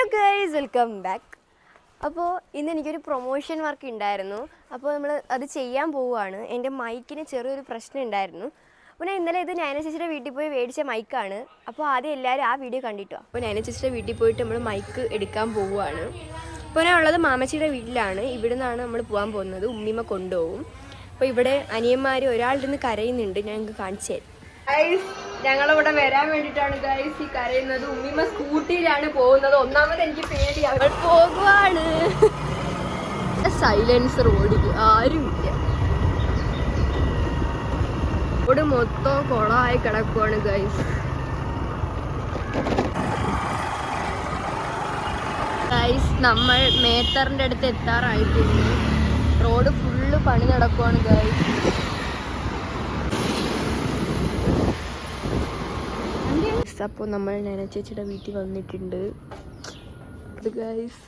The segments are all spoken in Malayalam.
Hello guys, welcome back. അപ്പോൾ ഇന്ന് എനിക്കൊരു പ്രൊമോഷൻ വർക്ക് ഉണ്ടായിരുന്നു. അപ്പോൾ നമ്മൾ അത് ചെയ്യാൻ പോവുകയാണ്. എൻ്റെ മൈക്കിന് ചെറിയൊരു പ്രശ്നം ഉണ്ടായിരുന്നു. അപ്പോൾ ഞാൻ ഇന്നലെ ഇത് നയന ചേച്ചിയുടെ വീട്ടിൽ പോയി മേടിച്ച മൈക്കാണ്. അപ്പോൾ ആദ്യം എല്ലാവരും ആ വീഡിയോ കണ്ടിട്ടോ. അപ്പോൾ നയന ചേച്ചിയുടെ വീട്ടിൽ പോയിട്ട് നമ്മൾ മൈക്ക് എടുക്കാൻ പോവുകയാണ്. ഇപ്പോൾ ഞാൻ ഉള്ളത് മാമച്ചിയുടെ വീട്ടിലാണ്. ഇവിടെ നിന്നാണ് നമ്മൾ പോകാൻ പോകുന്നത്. ഉമ്മിമ്മ കൊണ്ടുപോകും. അപ്പോൾ ഇവിടെ അനിയന്മാർ ഒരാളുടെ നിന്ന് കരയുന്നുണ്ട്. ഞാൻ നിങ്ങൾക്ക് കാണിച്ചു തരാം. ഗൈസ്, ഞങ്ങളിവിടെ വരാൻ വേണ്ടിയിട്ടാണ് ഗൈസ് ഈ കരയുന്നത്. ഉമ്മിമ്മ സ്കൂട്ടിയിലാണ് പോകുന്നത്. ഒന്നാമത് എനിക്ക് പേടി, അവൾ പോകുവാണ്. സൈലൻസ് റോഡിൽ ആരുമില്ല. റോഡ് മൊത്തം കുളമായി കിടക്കുവാണ് ഗൈസ്. ഗൈസ്, നമ്മൾ മേത്തറിൻ്റെ അടുത്ത് എത്താറായിട്ടുണ്ട്. റോഡ് ഫുള്ള് പണി നടക്കുവാണ് ഗൈസ്. അപ്പോൾ നമ്മൾ നയന ചേച്ചിയുടെ വീട്ടിൽ വന്നിട്ടുണ്ട്. ഗൈസ്,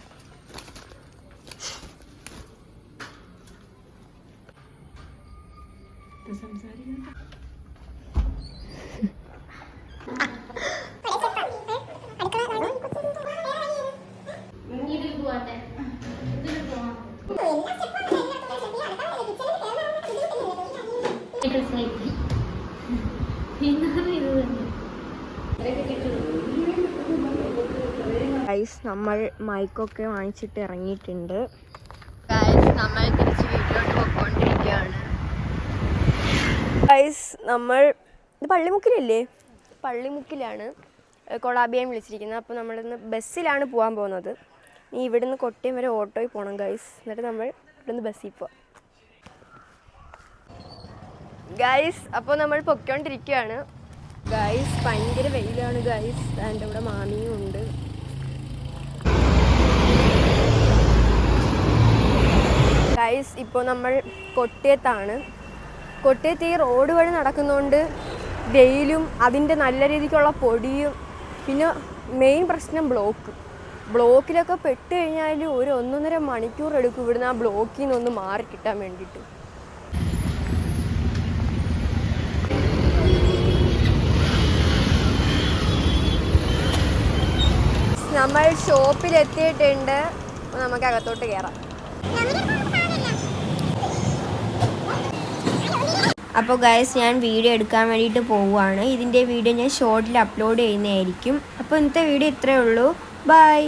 ഗൈസ്, നമ്മൾ മൈക്കൊക്കെ വാങ്ങിച്ചിട്ട് ഇറങ്ങിയിട്ടുണ്ട്. ഗൈസ്, നമ്മൾ തിരിച്ച് വീട്ടിലോട്ട് പോയിക്കൊണ്ടിരിക്കുകയാണ്. ഗൈസ്, നമ്മൾ ഇത് പള്ളിമുക്കിലല്ലേ? പള്ളിമുക്കിലാണ് കൊളാബിയാൻ വിളിച്ചിരിക്കുന്നത്. അപ്പോൾ നമ്മളിന്ന് ബസ്സിലാണ് പോകാൻ പോകുന്നത്. ഇനി ഇവിടുന്ന് കൊട്ടിയം വരെ ഓട്ടോയിൽ പോകണം ഗൈസ്. എന്നിട്ട് നമ്മൾ ഇവിടുന്ന് ബസ്സിൽ പോവാം ഗൈസ്. അപ്പോൾ നമ്മൾ പൊയ്ക്കൊണ്ടിരിക്കുകയാണ് ഗൈസ്. ഭയങ്കര വെയിലാണ് ഗൈസ്. എൻ്റെ ഇവിടെ മാമിയും ഉണ്ട്. ഗൈസ്, ഇപ്പോൾ നമ്മൾ കൊട്ടിയത്താണ്. കൊട്ടിയത്ത് ഈ റോഡ് വഴി നടക്കുന്നതുകൊണ്ട് വെയിലും അതിൻ്റെ നല്ല രീതിക്കുള്ള പൊടിയും, പിന്നെ മെയിൻ പ്രശ്നം ബ്ലോക്കിലൊക്കെ പെട്ട് കഴിഞ്ഞാൽ ഒരു 1.5 മണിക്കൂർ എടുക്കും ഇവിടുന്ന് ആ ബ്ലോക്കിൽ നിന്നൊന്ന് മാറി കിട്ടാൻ വേണ്ടിയിട്ട്. നമ്മൾ ഷോപ്പിലെത്തിയിട്ടുണ്ട്. നമുക്ക് അകത്തോട്ട് കയറാം. അപ്പോൾ ഗൈസ്, ഞാൻ വീഡിയോ എടുക്കാൻ വേണ്ടിയിട്ട് പോവുകയാണ്. ഇതിൻ്റെ വീഡിയോ ഞാൻ ഷോർട്ടിൽ അപ്ലോഡ് ചെയ്യുന്നതായിരിക്കും. അപ്പോൾ ഇന്നത്തെ വീഡിയോ ഇത്രയേ ഉള്ളൂ. ബൈ.